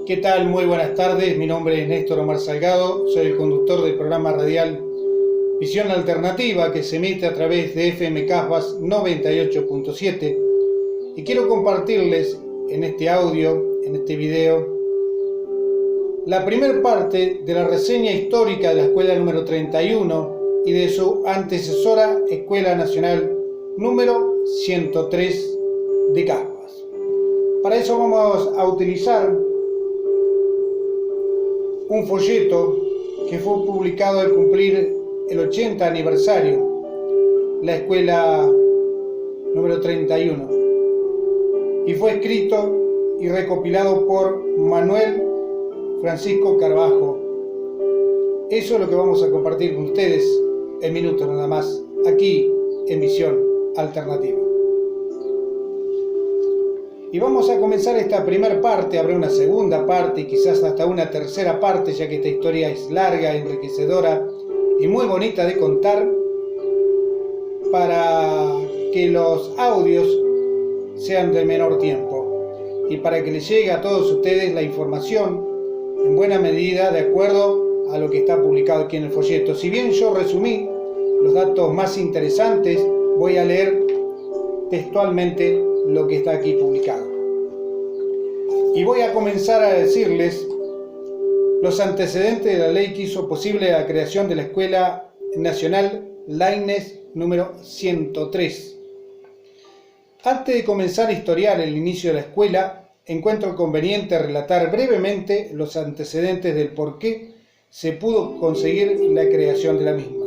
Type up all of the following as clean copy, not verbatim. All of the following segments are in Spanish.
¿Qué tal? Muy buenas tardes, mi nombre es Néstor Omar Salgado, soy el conductor del programa radial Visión Alternativa que se emite a través de FM Casbas 98.7 y quiero compartirles en este audio, en este video, la primera parte de la reseña histórica de la escuela número 31 y de su antecesora Escuela Nacional número 103 de Casbas. Para eso vamos a utilizar un folleto que fue publicado al cumplir el 80 aniversario, la escuela número 31, y fue escrito y recopilado por Manuel Francisco Carbajo. Eso es lo que vamos a compartir con ustedes en minutos nada más, aquí en Visión Alternativa. Y vamos a comenzar esta primera parte, habrá una segunda parte y quizás hasta una tercera parte, ya que esta historia es larga, enriquecedora y muy bonita de contar, para que los audios sean de menor tiempo y para que les llegue a todos ustedes la información en buena medida de acuerdo a lo que está publicado aquí en el folleto. Si bien yo resumí los datos más interesantes, voy a leer textualmente lo que está aquí publicado. Y voy a comenzar a decirles los antecedentes de la ley que hizo posible la creación de la Escuela Nacional Laínez número 103. Antes de comenzar a historiar el inicio de la escuela, encuentro conveniente relatar brevemente los antecedentes del por qué se pudo conseguir la creación de la misma.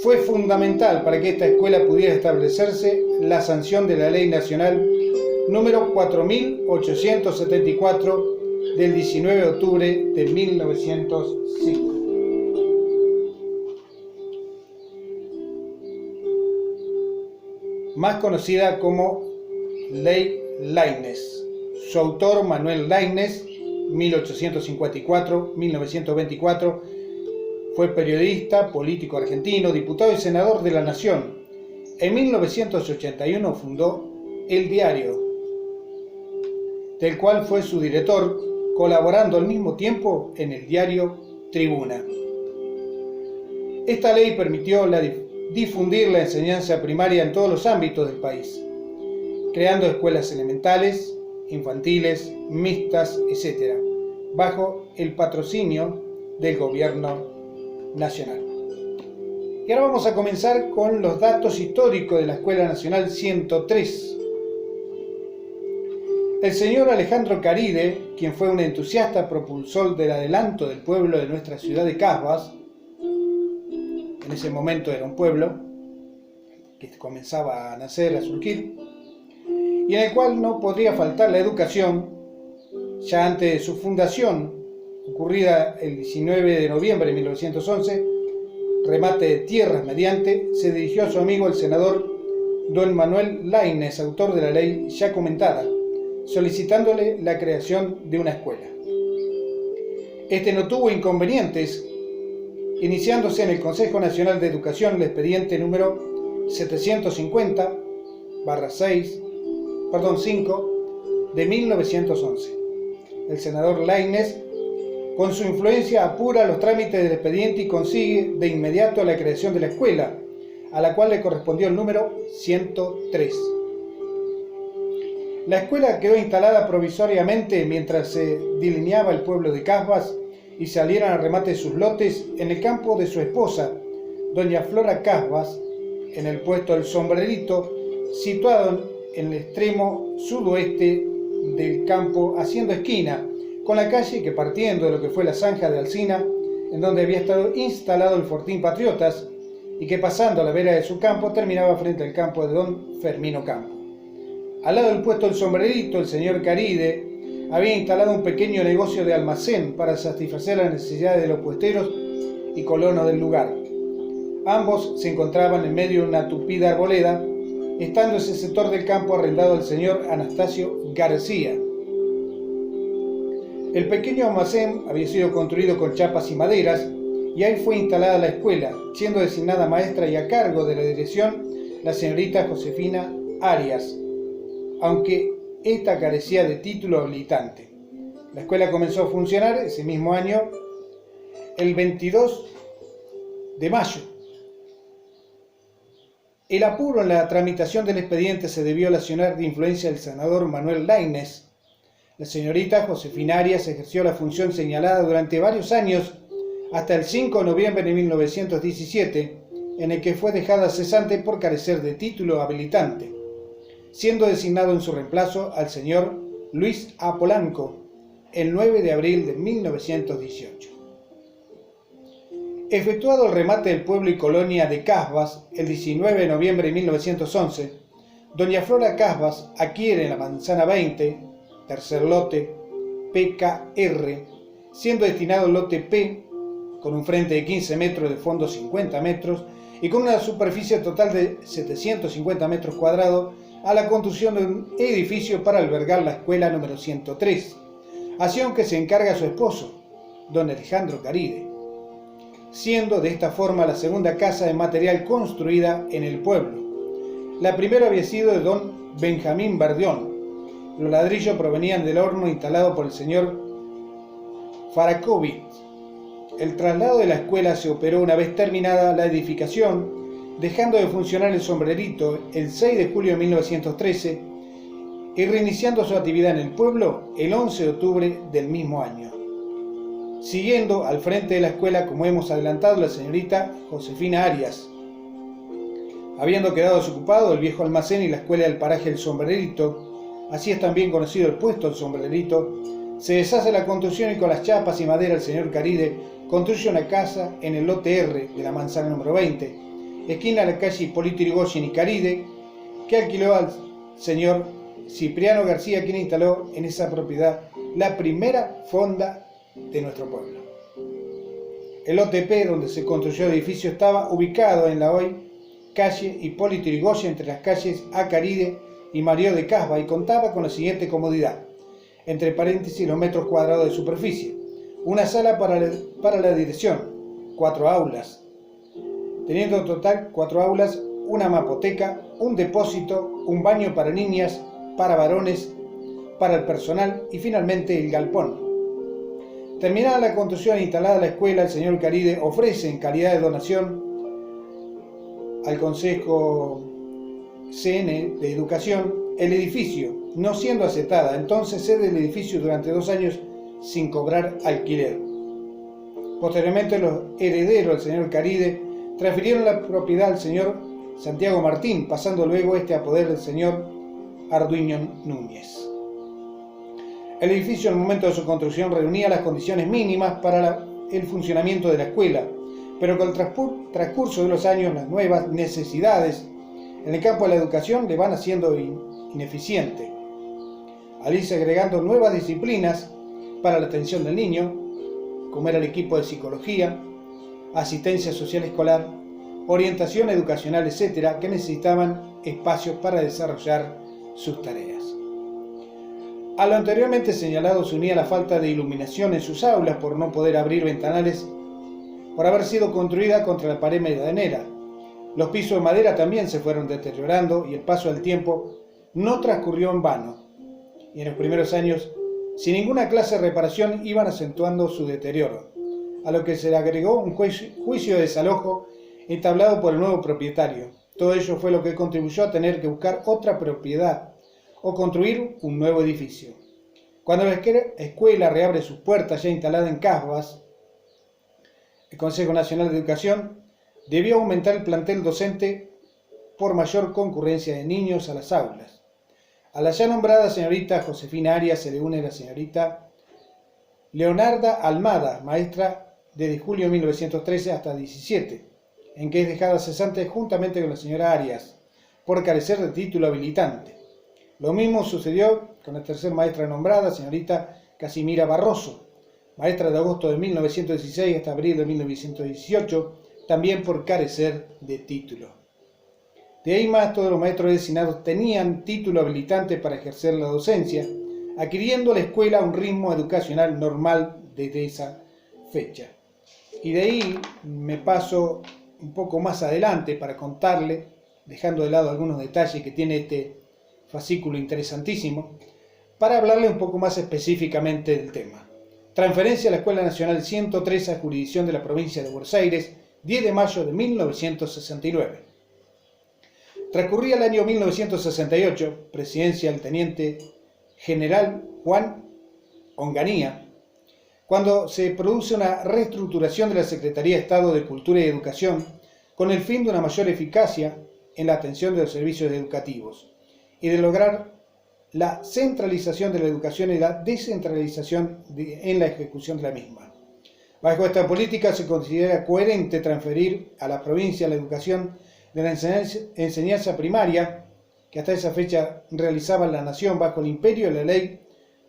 Fue fundamental para que esta escuela pudiera establecerse la sanción de la Ley Nacional número 4874 del 19 de octubre de 1905. Más conocida como Ley Laínez. Su autor, Manuel Laínez, 1854-1924, fue periodista, político argentino, diputado y senador de la Nación. En 1981 fundó El Diario, del cual fue su director, colaborando al mismo tiempo en el diario Tribuna. Esta ley permitió difundir la enseñanza primaria en todos los ámbitos del país, creando escuelas elementales, infantiles, mixtas, etc., bajo el patrocinio del gobierno nacional. Y ahora vamos a comenzar con los datos históricos de la Escuela Nacional 103. El señor Alejandro Caride, quien fue un entusiasta propulsor del adelanto del pueblo de nuestra ciudad de Casbas, en ese momento era un pueblo que comenzaba a nacer, a surgir, y en el cual no podría faltar la educación, ya antes de su fundación, ocurrida el 19 de noviembre de 1911, remate de tierras mediante, se dirigió a su amigo el senador don Manuel Laínez, autor de la ley ya comentada, solicitándole la creación de una escuela. Este no tuvo inconvenientes, iniciándose en el Consejo Nacional de Educación el expediente número 750-5 de 1911. El senador Laínez, con su influencia, apura los trámites del expediente y consigue de inmediato la creación de la escuela, a la cual le correspondió el número 103. La escuela quedó instalada provisoriamente mientras se delineaba el pueblo de Casbas y salieran a remate sus lotes en el campo de su esposa, doña Flora Casbas, en el puesto del Sombrerito, situado en el extremo sudoeste del campo, haciendo esquina con la calle que, partiendo de lo que fue la zanja de Alsina, en donde había estado instalado el Fortín Patriotas, y que pasando a la vera de su campo terminaba frente al campo de don Fermino Campo. Al lado del puesto del Sombrerito, el señor Caride había instalado un pequeño negocio de almacén para satisfacer las necesidades de los puesteros y colonos del lugar. Ambos se encontraban en medio de una tupida arboleda, estando ese sector del campo arrendado al señor Anastasio García. El pequeño almacén había sido construido con chapas y maderas, y ahí fue instalada la escuela, siendo designada maestra y a cargo de la dirección la señorita Josefina Arias, aunque esta carecía de título habilitante. La escuela comenzó a funcionar ese mismo año, el 22 de mayo. El apuro en la tramitación del expediente se debió a la accionar de influencia del senador Manuel Laínez. La señorita Josefina Arias ejerció la función señalada durante varios años, hasta el 5 de noviembre de 1917, en el que fue dejada cesante por carecer de título habilitante, siendo designado en su reemplazo al señor Luis A. Polanco el 9 de abril de 1918. Efectuado el remate del pueblo y colonia de Casbas el 19 de noviembre de 1911, doña Flora Casbas adquiere la manzana 20, tercer lote, PKR, siendo destinado el lote P, con un frente de 15 metros de fondo 50 metros y con una superficie total de 750 metros cuadrados, a la construcción de un edificio para albergar la escuela número 103, acción que se encarga a su esposo, don Alejandro Caride, siendo de esta forma la segunda casa de material construida en el pueblo. La primera había sido de don Benjamín Verdión. Los ladrillos provenían del horno instalado por el señor Farakovic. El traslado de la escuela se operó una vez terminada la edificación, dejando de funcionar el sombrerito el 6 de julio de 1913 y reiniciando su actividad en el pueblo el 11 de octubre del mismo año. Siguiendo al frente de la escuela, como hemos adelantado, la señorita Josefina Arias. Habiendo quedado desocupado el viejo almacén y la escuela del paraje El Sombrerito, así es también conocido el puesto El Sombrerito, se deshace la construcción y con las chapas y madera el señor Caride construye una casa en el lote R de la manzana número 20, esquina de la calle Hipólito Yrigoyen y Caride, que alquiló al señor Cipriano García, quien instaló en esa propiedad la primera fonda de nuestro pueblo. El lote P, donde se construyó el edificio, estaba ubicado en la hoy calle Hipólito Yrigoyen, entre las calles A. Caride y Mario de Casbas, y contaba con la siguiente comodidad, entre paréntesis los metros cuadrados de superficie: una sala para la dirección, 4 aulas, teniendo en total 4 aulas, una mapoteca, un depósito, un baño para niñas, para varones, para el personal y finalmente el galpón. Terminada la construcción e instalada la escuela, el señor Caride ofrece en calidad de donación al Consejo CN de Educación el edificio, no siendo aceptada. Entonces cede el edificio durante 2 años sin cobrar alquiler. Posteriormente los herederos del señor Caride transfirieron la propiedad al señor Santiago Martín, pasando luego este a poder del señor Arduino Núñez. El edificio al momento de su construcción reunía las condiciones mínimas para el funcionamiento de la escuela, pero con el transcurso de los años las nuevas necesidades en el campo de la educación le van haciendo ineficiente, al irse agregando nuevas disciplinas para la atención del niño, como era el equipo de psicología, asistencia social escolar, orientación educacional, etc., que necesitaban espacios para desarrollar sus tareas. A lo anteriormente señalado se unía la falta de iluminación en sus aulas por no poder abrir ventanales por haber sido construida contra la pared medianera. Los pisos de madera también se fueron deteriorando y el paso del tiempo no transcurrió en vano. Y en los primeros años, sin ninguna clase de reparación, iban acentuando su deterioro, a lo que se le agregó un juicio de desalojo entablado por el nuevo propietario. Todo ello fue lo que contribuyó a tener que buscar otra propiedad o construir un nuevo edificio. Cuando la escuela reabre sus puertas ya instalada en Casbas, el Consejo Nacional de Educación debió aumentar el plantel docente por mayor concurrencia de niños a las aulas. A la ya nombrada señorita Josefina Arias se le une la señorita Leonarda Almada, maestra desde julio de 1913 hasta 17, en que es dejada cesante juntamente con la señora Arias, por carecer de título habilitante. Lo mismo sucedió con la tercera maestra nombrada, señorita Casimira Barroso, maestra de agosto de 1916 hasta abril de 1918, también por carecer de título. De ahí más, todos los maestros designados tenían título habilitante para ejercer la docencia, adquiriendo la escuela un ritmo educacional normal desde esa fecha. Y de ahí me paso un poco más adelante para contarle, dejando de lado algunos detalles que tiene este fascículo interesantísimo, para hablarle un poco más específicamente del tema. Transferencia a la Escuela Nacional 103 a jurisdicción de la provincia de Buenos Aires, 10 de mayo de 1969. Transcurría el año 1968, presidencia del teniente general Juan Onganía, cuando se produce una reestructuración de la Secretaría de Estado de Cultura y Educación con el fin de una mayor eficacia en la atención de los servicios educativos y de lograr la centralización de la educación y la descentralización en la ejecución de la misma. Bajo esta política se considera coherente transferir a la provincia la educación de la enseñanza primaria, que hasta esa fecha realizaba la nación bajo el imperio de la ley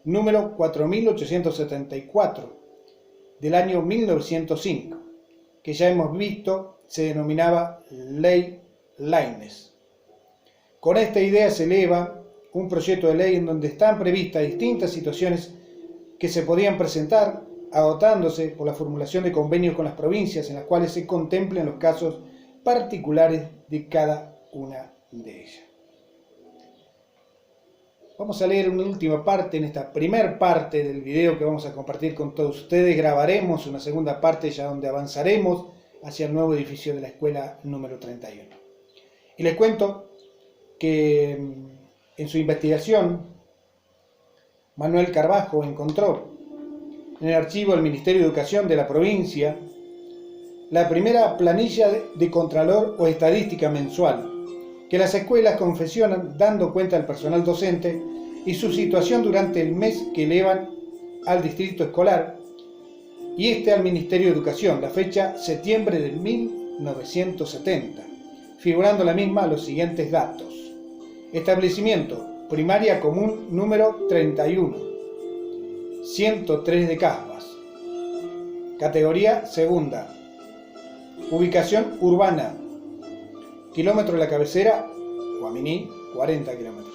número 4874 del año 1905, que ya hemos visto se denominaba Ley Laínez. Con esta idea se eleva un proyecto de ley en donde están previstas distintas situaciones que se podían presentar, adoptándose por la formulación de convenios con las provincias en las cuales se contemplen los casos particulares de cada una de ellas. Vamos a leer una última parte en esta primera parte del video que vamos a compartir con todos ustedes. Grabaremos una segunda parte ya donde avanzaremos hacia el nuevo edificio de la escuela número 31. Y les cuento que en su investigación, Manuel Carbajo encontró en el archivo del Ministerio de Educación de la provincia la primera planilla de contralor o estadística mensual que las escuelas confeccionan dando cuenta del personal docente y su situación durante el mes que elevan al distrito escolar y al Ministerio de Educación, la fecha septiembre de 1970, figurando la misma los siguientes datos. Establecimiento, primaria común número 31, 103 de Casbas. Categoría segunda. Ubicación urbana, kilómetro de la cabecera, Guaminí, 40 kilómetros.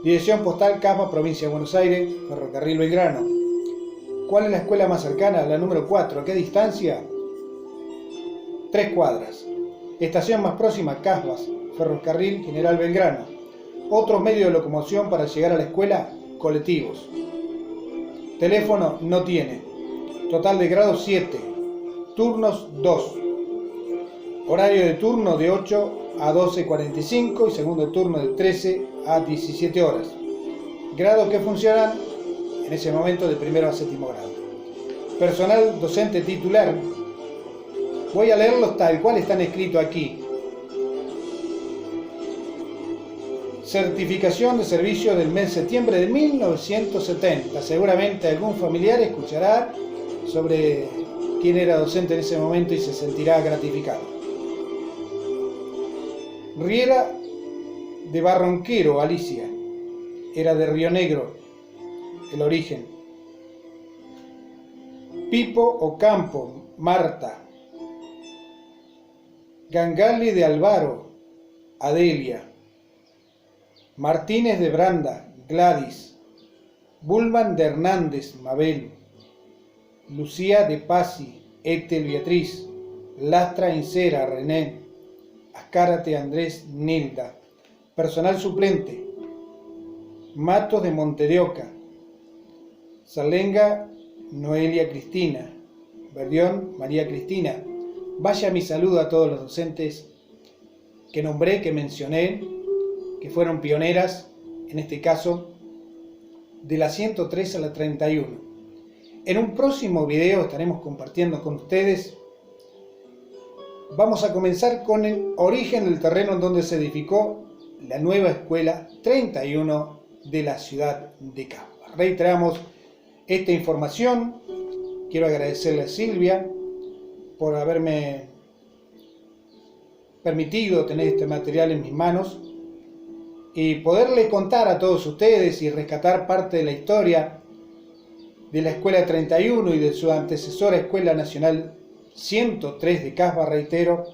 Dirección postal Casbas, provincia de Buenos Aires, Ferrocarril Belgrano. ¿Cuál es la escuela más cercana? La número 4. ¿A qué distancia? 3 cuadras. Estación más próxima, Casbas, Ferrocarril General Belgrano. Otros medios de locomoción para llegar a la escuela, colectivos. Teléfono no tiene. Total de grados 7. Turnos 2. Horario de turno de 8 a 12:45 y segundo turno de 13 a 17 horas. Grados que funcionan en ese momento de primero a séptimo grado. Personal docente titular. Voy a leerlos tal cual están escritos aquí. Certificación de servicio del mes de septiembre de 1970. Seguramente algún familiar escuchará sobre quién era docente en ese momento y se sentirá gratificado. Riera de Barronquero, Alicia. Era de Río Negro, el origen. Pipo Ocampo, Marta. Gangali de Alvaro, Adelia. Martínez de Branda, Gladys. Bulman de Hernández, Mabel. Lucía de Pazzi, Ethel Beatriz. Lastra Incera, René. Azcárate Andrés, Nilda. Personal suplente. Matos de Monte de Oca. Salenga, Noelia Cristina. Verdión, María Cristina. Vaya mi saludo a todos los docentes que nombré, que mencioné, que fueron pioneras, en este caso, de la 103 a la 31. En un próximo video estaremos compartiendo con ustedes. Vamos a comenzar con el origen del terreno en donde se edificó la nueva escuela 31 de la ciudad de Casbas. Reiteramos esta información. Quiero agradecerle a Silvia por haberme permitido tener este material en mis manos y poderle contar a todos ustedes y rescatar parte de la historia de la Escuela 31 y de su antecesora Escuela Nacional 103 de Casbas, reitero,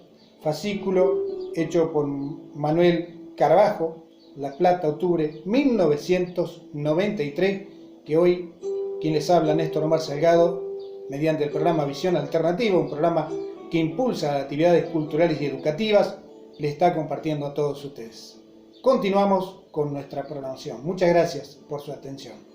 fascículo hecho por Manuel Carbajo, La Plata, octubre 1993, que hoy quien les habla, Néstor Omar Salgado, mediante el programa Visión Alternativa, un programa que impulsa las actividades culturales y educativas, le está compartiendo a todos ustedes. Continuamos con nuestra programación. Muchas gracias por su atención.